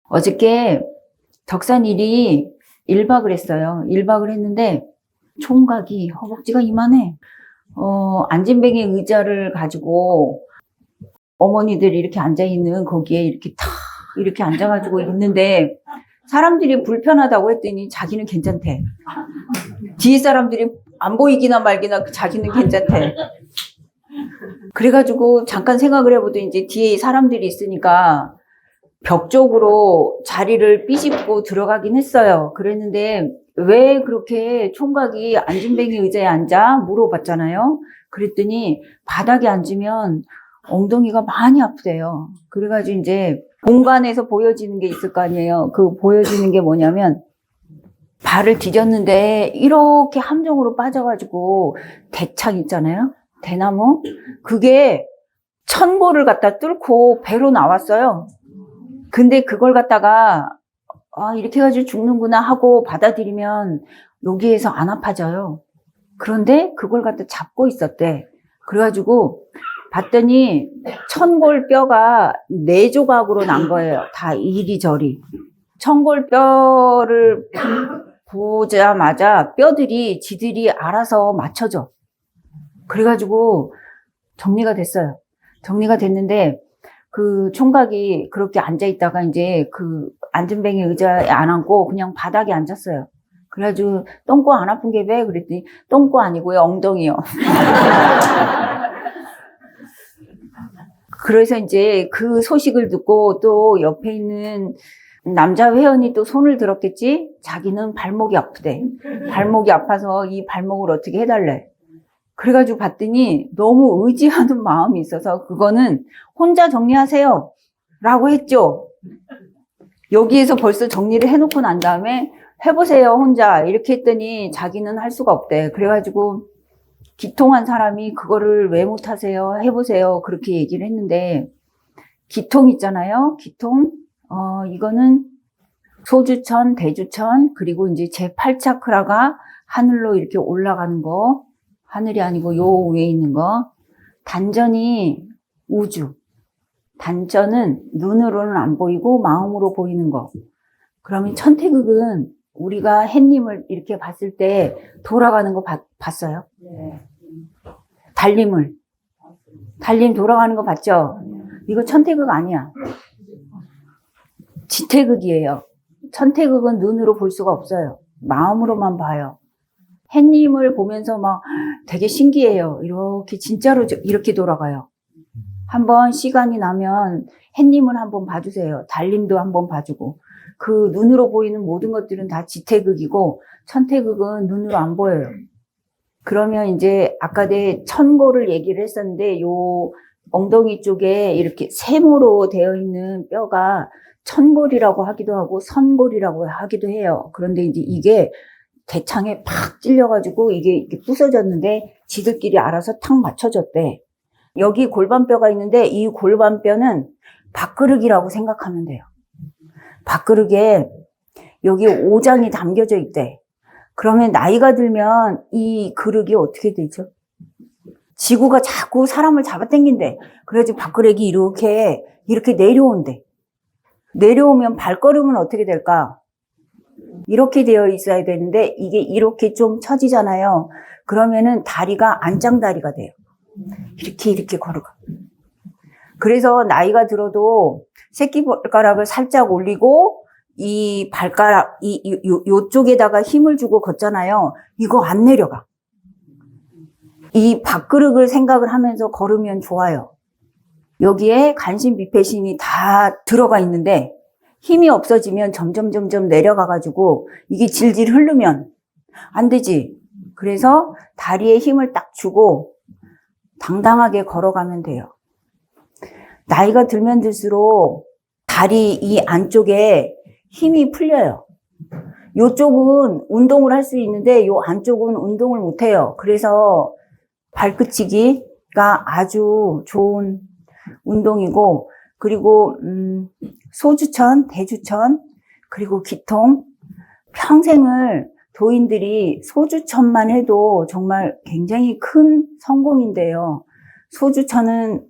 어저께 덕산일이 1박을 했어요. 1박을 했는데 총각이 허벅지가 이만해. 안진뱅이 의자를 가지고 어머니들이 이렇게 앉아있는 거기에 이렇게 탁 이렇게 앉아가지고 있는데 사람들이 불편하다고 했더니 자기는 괜찮대. 뒤에 사람들이 안 보이기나 말기나 자기는 괜찮대. 그래가지고 잠깐 생각을 해보더니 이제 뒤에 사람들이 있으니까 벽 쪽으로 자리를 삐집고 들어가긴 했어요. 그랬는데 왜 그렇게 총각이 안진뱅이 의자에 앉아? 물어봤잖아요. 그랬더니 바닥에 앉으면 엉덩이가 많이 아프대요. 그래가지고 이제 공간에서 보여지는 게 있을 거 아니에요. 그 보여지는 게 뭐냐면 발을 디뎠는데 이렇게 함정으로 빠져가지고 대창 있잖아요. 대나무. 그게 천골을 갖다 뚫고 배로 나왔어요. 근데 그걸 갖다가 이렇게 해가지고 죽는구나 하고 받아들이면 여기에서 안 아파져요. 그런데 그걸 갖다 잡고 있었대. 그래가지고 봤더니 천골 뼈가 4조각으로 난 거예요. 다 이리저리. 천골 뼈를 보자마자 뼈들이 지들이 알아서 맞춰져. 그래가지고 정리가 됐어요. 정리가 됐는데 그 총각이 그렇게 앉아있다가 이제 그 안진뱅이 의자에 안 앉고 그냥 바닥에 앉았어요. 그래가지고 똥꼬 안 아픈 게 왜? 그랬더니 똥꼬 아니고요, 엉덩이요. 그래서 이제 그 소식을 듣고 또 옆에 있는 남자 회원이 또 손을 들었겠지? 자기는 발목이 아프대. 발목이 아파서 이 발목을 어떻게 해달래. 그래가지고 봤더니 너무 의지하는 마음이 있어서 그거는 혼자 정리하세요 라고 했죠. 여기에서 벌써 정리를 해놓고 난 다음에 해보세요 혼자 이렇게 했더니 자기는 할 수가 없대. 그래가지고 기통한 사람이 그거를 왜 못하세요 해보세요 그렇게 얘기를 했는데 기통 있잖아요. 기통 이거는 소주천, 대주천 그리고 이제 제8차크라가 하늘로 이렇게 올라가는 거. 하늘이 아니고 요 위에 있는 거. 단전이 우주. 단전은 눈으로는 안 보이고 마음으로 보이는 거. 그러면 천태극은 우리가 햇님을 이렇게 봤을 때 돌아가는 거 봤어요? 네. 달림 돌아가는 거 봤죠? 이거 천태극 아니야. 지태극이에요. 천태극은 눈으로 볼 수가 없어요. 마음으로만 봐요. 햇님을 보면서 막 되게 신기해요. 이렇게 진짜로 이렇게 돌아가요. 한번 시간이 나면 햇님을 한번 봐주세요. 달림도 한번 봐주고. 그 눈으로 보이는 모든 것들은 다 지태극이고 천태극은 눈으로 안 보여요. 그러면 이제 아까 내 천골을 얘기를 했었는데 요 엉덩이 쪽에 이렇게 세모로 되어 있는 뼈가 천골이라고 하기도 하고 선골이라고 하기도 해요. 그런데 이제 이게 대창에 팍 찔려가지고 이게 이렇게 부서졌는데 지들끼리 알아서 탁 맞춰졌대. 여기 골반뼈가 있는데 이 골반뼈는 밥그릇이라고 생각하면 돼요. 밥그릇에 여기 오장이 담겨져 있대. 그러면 나이가 들면 이 그릇이 어떻게 되죠? 지구가 자꾸 사람을 잡아당긴대. 그래가지고 밥그릇이 이렇게 내려온대. 내려오면 발걸음은 어떻게 될까? 이렇게 되어 있어야 되는데 이게 이렇게 좀 처지잖아요. 그러면은 다리가 안짱다리가 돼요. 이렇게 걸어가. 그래서 나이가 들어도 새끼발가락을 살짝 올리고 이 발가락 요쪽에다가 힘을 주고 걷잖아요. 이거 안 내려가. 이 밥그릇을 생각을 하면서 걸으면 좋아요. 여기에 간신비패신이 다 들어가 있는데 힘이 없어지면 점점 내려가가지고 이게 질질 흐르면 안 되지. 그래서 다리에 힘을 딱 주고 당당하게 걸어가면 돼요. 나이가 들면 들수록 다리 이 안쪽에 힘이 풀려요. 요쪽은 운동을 할 수 있는데 요 안쪽은 운동을 못 해요. 그래서 발끝치기가 아주 좋은 운동이고 그리고 소주천, 대주천, 그리고 기통. 평생을 도인들이 소주천만 해도 정말 굉장히 큰 성공인데요. 소주천은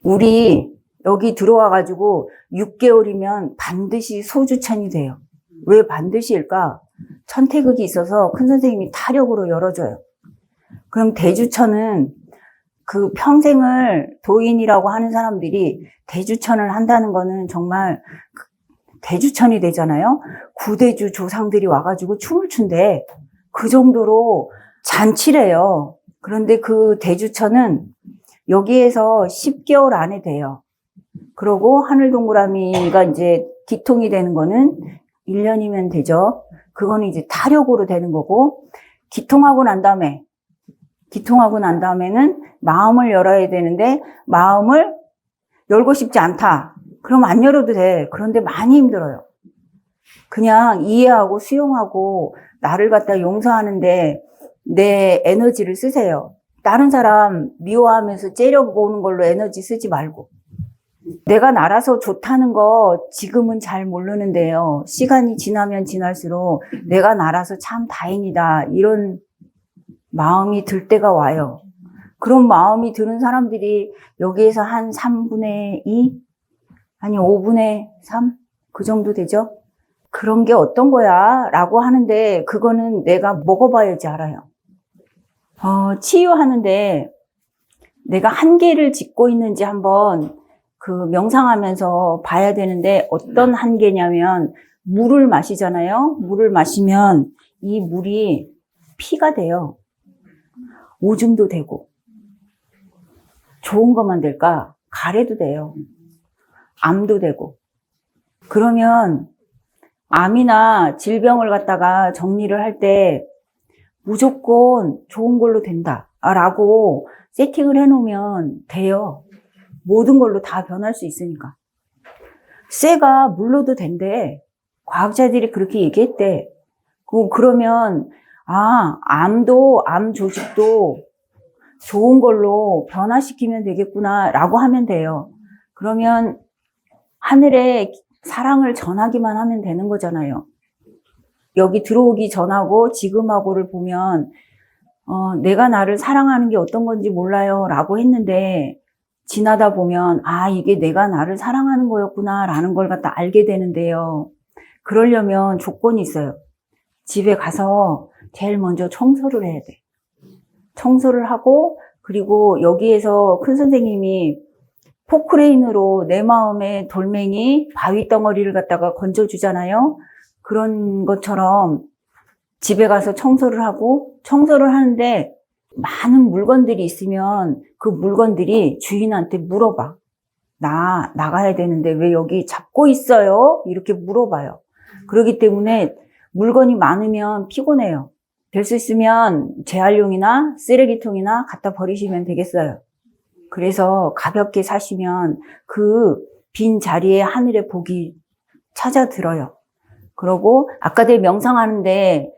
우리 여기 들어와가지고 6개월이면 반드시 소주천이 돼요. 왜 반드시일까? 천태극이 있어서 큰 선생님이 타력으로 열어줘요. 그럼 대주천은 그 평생을 도인이라고 하는 사람들이 대주천을 한다는 거는 정말 대주천이 되잖아요. 구대주 조상들이 와가지고 춤을 춘대. 그 정도로 잔치래요. 그런데 그 대주천은 여기에서 10개월 안에 돼요. 그러고 하늘동그라미가 이제 기통이 되는 거는 1년이면 되죠. 그거는 이제 타력으로 되는 거고, 기통하고 난 다음에는 마음을 열어야 되는데, 마음을 열고 싶지 않다. 그럼 안 열어도 돼. 그런데 많이 힘들어요. 그냥 이해하고 수용하고 나를 갖다 용서하는데 내 에너지를 쓰세요. 다른 사람 미워하면서 째려보는 걸로 에너지 쓰지 말고. 내가 나라서 좋다는 거 지금은 잘 모르는데요. 시간이 지나면 지날수록 내가 나라서 참 다행이다. 이런 마음이 들 때가 와요. 그런 마음이 드는 사람들이 여기에서 한 3분의 2? 아니 5분의 3? 그 정도 되죠? 그런 게 어떤 거야? 라고 하는데 그거는 내가 먹어봐야지 알아요. 치유하는데 내가 한계를 짚고 있는지 한번 그 명상하면서 봐야 되는데 어떤 한계냐면 물을 마시잖아요. 물을 마시면 이 물이 피가 돼요. 오줌도 되고. 좋은 것만 될까? 가래도 돼요. 암도 되고. 그러면 암이나 질병을 갖다가 정리를 할 때 무조건 좋은 걸로 된다 라고 세팅을 해놓으면 돼요. 모든 걸로 다 변할 수 있으니까. 쇠가 물로도 된대. 과학자들이 그렇게 얘기했대. 그러면 암도, 암 조직도 좋은 걸로 변화시키면 되겠구나 라고 하면 돼요. 그러면 하늘에 사랑을 전하기만 하면 되는 거잖아요. 여기 들어오기 전하고 지금하고를 보면 내가 나를 사랑하는 게 어떤 건지 몰라요 라고 했는데 지나다 보면 이게 내가 나를 사랑하는 거였구나 라는 걸 갖다 알게 되는데요. 그러려면 조건이 있어요. 집에 가서 제일 먼저 청소를 해야 돼. 청소를 하고 그리고 여기에서 큰 선생님이 포크레인으로 내 마음의 돌멩이, 바위 덩어리를 갖다가 건져주잖아요. 그런 것처럼 집에 가서 청소를 하고 청소를 하는데 많은 물건들이 있으면 그 물건들이 주인한테 물어봐. 나 나가야 되는데 왜 여기 잡고 있어요? 이렇게 물어봐요. 그렇기 때문에 물건이 많으면 피곤해요. 될 수 있으면 재활용이나 쓰레기통이나 갖다 버리시면 되겠어요. 그래서 가볍게 사시면 그 빈 자리에 하늘의 복이 찾아들어요. 그러고 아까 내 명상하는데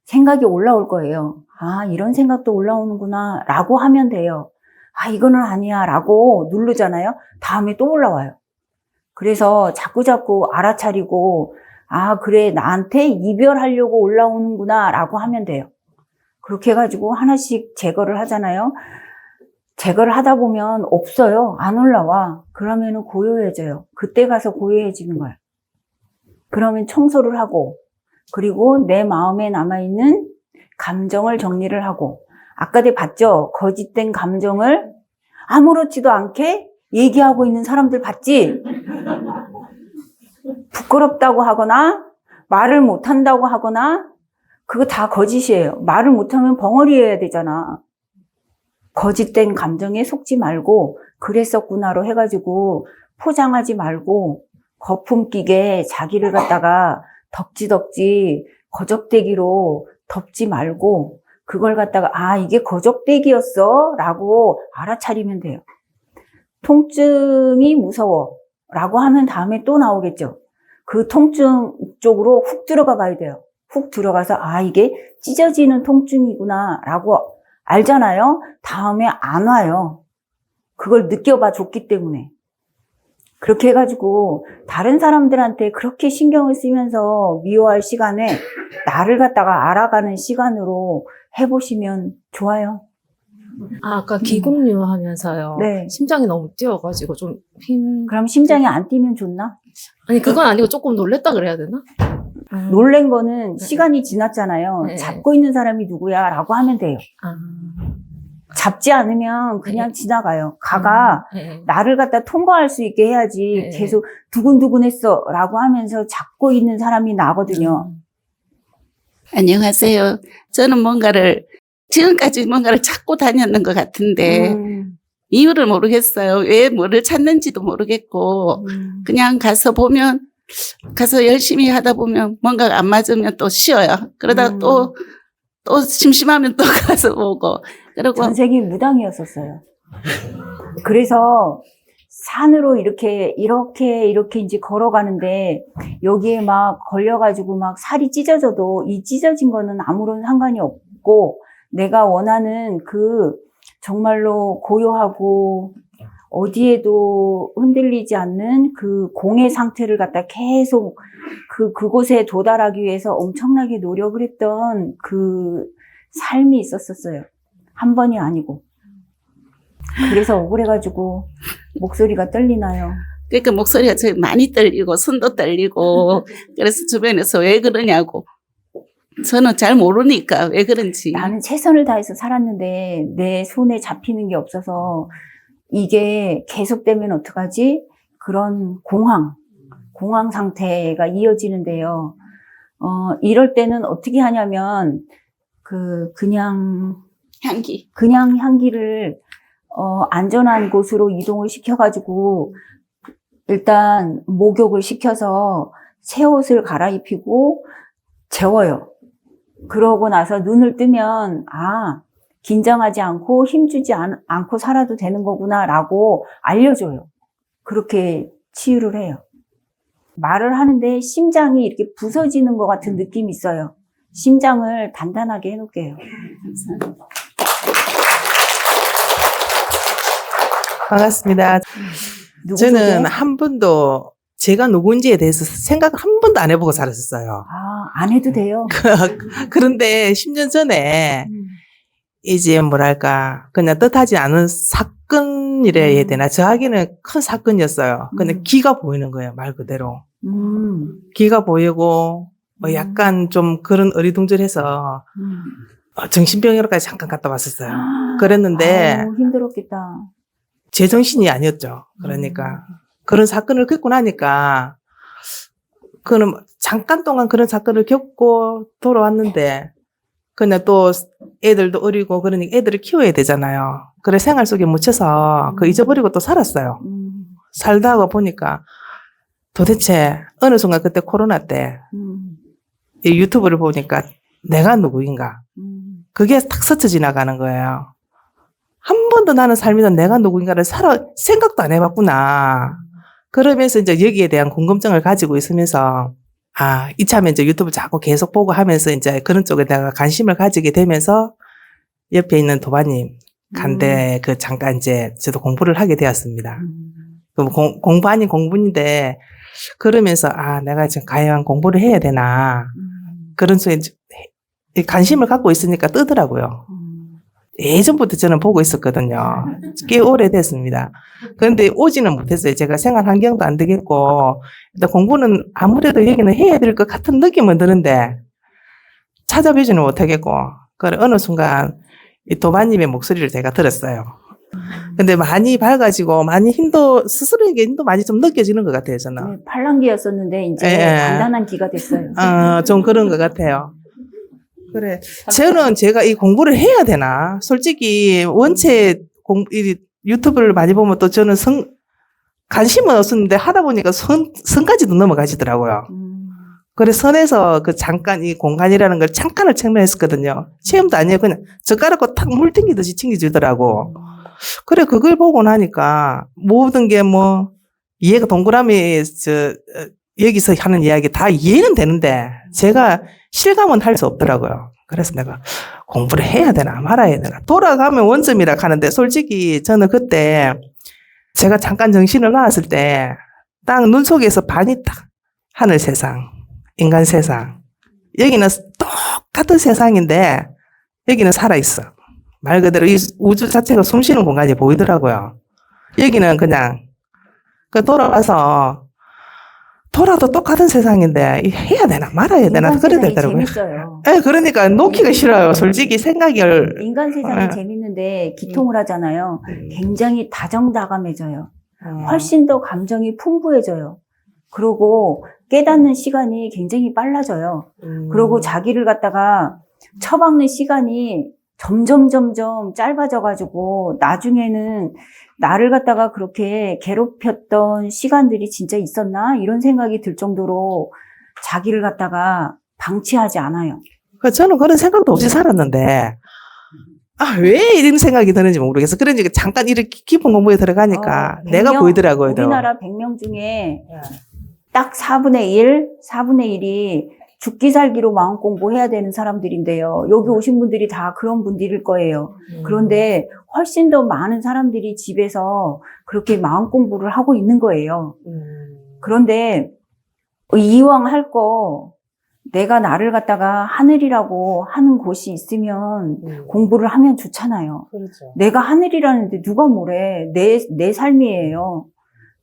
생각이 올라올 거예요. 이런 생각도 올라오는구나 라고 하면 돼요. 이거는 아니야 라고 누르잖아요. 다음에 또 올라와요. 그래서 자꾸자꾸 알아차리고 그래 나한테 이별하려고 올라오는구나 라고 하면 돼요. 그렇게 해가지고 하나씩 제거를 하잖아요. 제거를 하다 보면 없어요. 안 올라와. 그러면은 고요해져요. 그때 가서 고요해지는 거예요. 그러면 청소를 하고 그리고 내 마음에 남아있는 감정을 정리를 하고 아까 봤죠? 거짓된 감정을 아무렇지도 않게 얘기하고 있는 사람들 봤지? 부끄럽다고 하거나 말을 못한다고 하거나 그거 다 거짓이에요. 말을 못하면 벙어리해야 되잖아. 거짓된 감정에 속지 말고 그랬었구나로 해가지고 포장하지 말고 거품 끼게 자기를 갖다가 덕지덕지 거적대기로 덮지 말고 그걸 갖다가 이게 거적대기였어 라고 알아차리면 돼요. 통증이 무서워 라고 하면 다음에 또 나오겠죠. 그 통증 쪽으로 훅 들어가 봐야 돼요. 훅 들어가서 이게 찢어지는 통증이구나 라고 알잖아요. 다음에 안 와요. 그걸 느껴봐 줬기 때문에. 그렇게 해가지고 다른 사람들한테 그렇게 신경을 쓰면서 미워할 시간에 나를 갖다가 알아가는 시간으로 해보시면 좋아요. 아까 기국류 하면서요. 네. 심장이 너무 뛰어가지고 좀 그럼 심장이 안 뛰면 좋나? 아니, 그건 아니고 조금 놀랬다 그래야 되나? 놀란 거는 시간이 지났잖아요. 네. 잡고 있는 사람이 누구야? 라고 하면 돼요. 아. 잡지 않으면 그냥 지나가요. 가가 네. 나를 갖다 통과할 수 있게 해야지 네. 계속 두근두근했어 라고 하면서 잡고 있는 사람이 나거든요. 안녕하세요. 저는 지금까지 뭔가를 찾고 다녔는 것 같은데, 이유를 모르겠어요. 왜 뭐를 찾는지도 모르겠고, 그냥 가서 열심히 하다 보면 뭔가가 안 맞으면 또 쉬어요. 그러다 또 심심하면 또 가서 보고, 그리고 전생이 무당이었었어요. 그래서 산으로 이렇게 이제 걸어가는데 여기에 막 걸려가지고 막 살이 찢어져도 이 찢어진 거는 아무런 상관이 없고 내가 원하는 그 정말로 고요하고 어디에도 흔들리지 않는 그 공의 상태를 갖다 계속 그곳에 도달하기 위해서 엄청나게 노력을 했던 그 삶이 있었어요. 한 번이 아니고. 그래서 억울해가지고 목소리가 떨리나요? 그러니까 목소리가 제일 많이 떨리고 손도 떨리고 그래서 주변에서 왜 그러냐고. 저는 잘 모르니까 왜 그런지. 나는 최선을 다해서 살았는데 내 손에 잡히는 게 없어서 이게 계속되면 어떡하지? 그런 공황 상태가 이어지는데요. 이럴 때는 어떻게 하냐면 그냥 향기를 안전한 곳으로 이동을 시켜가지고 일단 목욕을 시켜서 새 옷을 갈아입히고 재워요. 그러고 나서 눈을 뜨면 긴장하지 않고 힘주지 않고 살아도 되는 거구나 라고 알려줘요. 그렇게 치유를 해요. 말을 하는데 심장이 이렇게 부서지는 것 같은 느낌이 있어요. 심장을 단단하게 해놓을게요. 반갑습니다. 저는 한 번도 제가 누군지에 대해서 생각 한 번도 안 해보고 살았었어요. 안 해도 돼요. 그런데 10년 전에 이제 뭐랄까 그냥 뜻하지 않은 사건이라 해야 되나 저에게는 큰 사건이었어요. 근데 기가 보이는 거예요. 말 그대로. 기가 보이고 뭐 약간 좀 그런 어리둥절해서 정신병원까지 잠깐 갔다 왔었어요. 그랬는데 힘들었겠다. 제정신이 아니었죠. 그러니까 그런 사건을 겪고 나니까 그는 잠깐 동안 그런 사건을 겪고 돌아왔는데 그냥 또 애들도 어리고 그러니까 애들을 키워야 되잖아요. 그래 생활 속에 묻혀서 그 잊어버리고 또 살았어요. 살다가 보니까 도대체 어느 순간 그때 코로나 때 이 유튜브를 보니까 내가 누구인가 그게 탁 스쳐 지나가는 거예요. 한 번도 나는 살면서 내가 누구인가를 생각도 안 해봤구나. 그러면서 이제 여기에 대한 궁금증을 가지고 있으면서 이참에 이제 유튜브 자꾸 계속 보고 하면서 이제 그런 쪽에 내가 관심을 가지게 되면서 옆에 있는 도바님 간대 잠깐 이제 저도 공부를 하게 되었습니다. 공부 아닌 공부인데 그러면서 내가 지금 과연 공부를 해야 되나 그런 속에 관심을 갖고 있으니까 뜨더라고요. 예전부터 저는 보고 있었거든요. 꽤 오래됐습니다. 그런데 오지는 못했어요. 제가 생활 환경도 안 되겠고 일단 공부는 아무래도 여기는 해야 될 것 같은 느낌은 드는데 찾아보지는 못하겠고 그래 어느 순간 이 도마님의 목소리를 제가 들었어요. 근데 많이 밝아지고 많이 스스로에게 힘도 많이 좀 느껴지는 것 같아요. 저는. 네, 팔랑귀였었는데 이제 단단한 귀가 됐어요. 좀 그런 것 같아요. 그래. 저는 제가 이 공부를 해야 되나? 솔직히 원체 이 유튜브를 많이 보면 또 저는 관심은 없었는데 하다 보니까 선까지도 넘어가시더라고요. 그래 선에서 잠깐 이 공간이라는 걸 잠깐을 체험했었거든요. 체험도 아니에요. 그냥 젓가락으로 탁 물 튕기듯이 튕겨주더라고. 그래 그걸 보고 나니까 모든 게 이해가 동그라미 여기서 하는 이야기 다 이해는 되는데 제가 실감은 할 수 없더라고요. 그래서 내가 공부를 해야 되나 말아야 되나 돌아가면 원점이라 하는데 솔직히 저는 그때 제가 잠깐 정신을 놨을 때 딱 눈 속에서 반이 딱 하늘 세상, 인간 세상 여기는 똑같은 세상인데 여기는 살아있어. 말 그대로 이 우주 자체가 숨 쉬는 공간이 보이더라고요. 여기는 그냥 돌아와서 돌아도 똑같은 세상인데 해야 되나 말아야 되나 인간 그래 세상이 되더라고요. 재밌어요. 예, 그러니까 놓기가 싫어요. 솔직히 생각이 인간 세상이 예. 재밌는데 기통을 하잖아요. 굉장히 다정다감해져요. 음. 훨씬 더 감정이 풍부해져요. 그리고 깨닫는 시간이 굉장히 빨라져요. 그리고 자기를 갖다가 처박는 시간이 점점 짧아져가지고 나중에는 나를 갖다가 그렇게 괴롭혔던 시간들이 진짜 있었나? 이런 생각이 들 정도로 자기를 갖다가 방치하지 않아요. 저는 그런 생각도 없이 살았는데 왜 이런 생각이 드는지 모르겠어. 그러니까 잠깐 이렇게 깊은 공부에 들어가니까 내가 100명, 보이더라고요. 더. 우리나라 100명 중에 딱 4분의 1, 4분의 1이 죽기 살기로 마음 공부해야 되는 사람들인데요. 여기 오신 분들이 다 그런 분들일 거예요. 그런데 훨씬 더 많은 사람들이 집에서 그렇게 마음 공부를 하고 있는 거예요. 그런데 이왕 할 거 내가 나를 갖다가 하늘이라고 하는 곳이 있으면 공부를 하면 좋잖아요. 그렇죠. 내가 하늘이라는데 누가 뭐래. 내 삶이에요.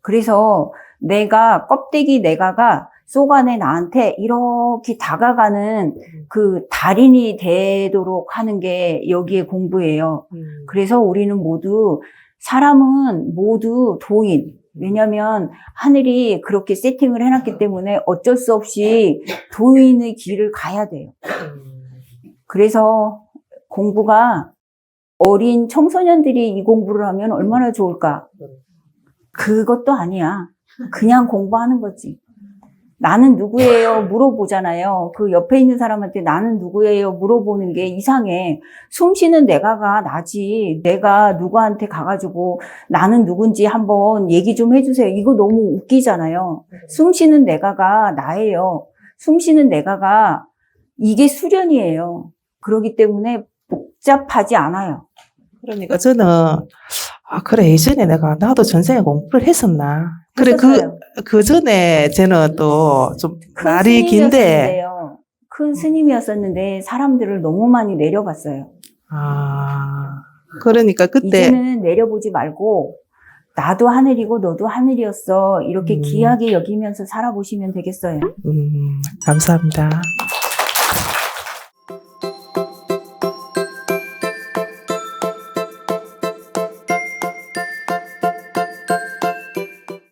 그래서 내가 껍데기 내가가 속 안에 나한테 이렇게 다가가는 그 달인이 되도록 하는 게 여기에 공부예요. 그래서 우리는 모두 사람은 모두 도인. 왜냐하면 하늘이 그렇게 세팅을 해놨기 때문에 어쩔 수 없이 도인의 길을 가야 돼요. 그래서 공부가 어린 청소년들이 이 공부를 하면 얼마나 좋을까? 그것도 아니야. 그냥 공부하는 거지. 나는 누구예요? 물어보잖아요. 그 옆에 있는 사람한테 나는 누구예요? 물어보는 게 이상해. 숨 쉬는 내가가 나지. 내가 누구한테 가가지고 나는 누군지 한번 얘기 좀 해주세요. 이거 너무 웃기잖아요. 숨 쉬는 내가가 나예요. 숨 쉬는 내가가 이게 수련이에요. 그렇기 때문에 복잡하지 않아요. 그러니까 저는 그래 예전에 나도 전생에 공부를 했었나. 그래 했었어요. 그 전에 저는 또 좀 큰 말이 긴데 스님이었는데요. 큰 스님이었었는데 사람들을 너무 많이 내려봤어요. 그러니까 그때 이제는 내려보지 말고 나도 하늘이고 너도 하늘이었어. 이렇게 귀하게 여기면서 살아보시면 되겠어요. 감사합니다.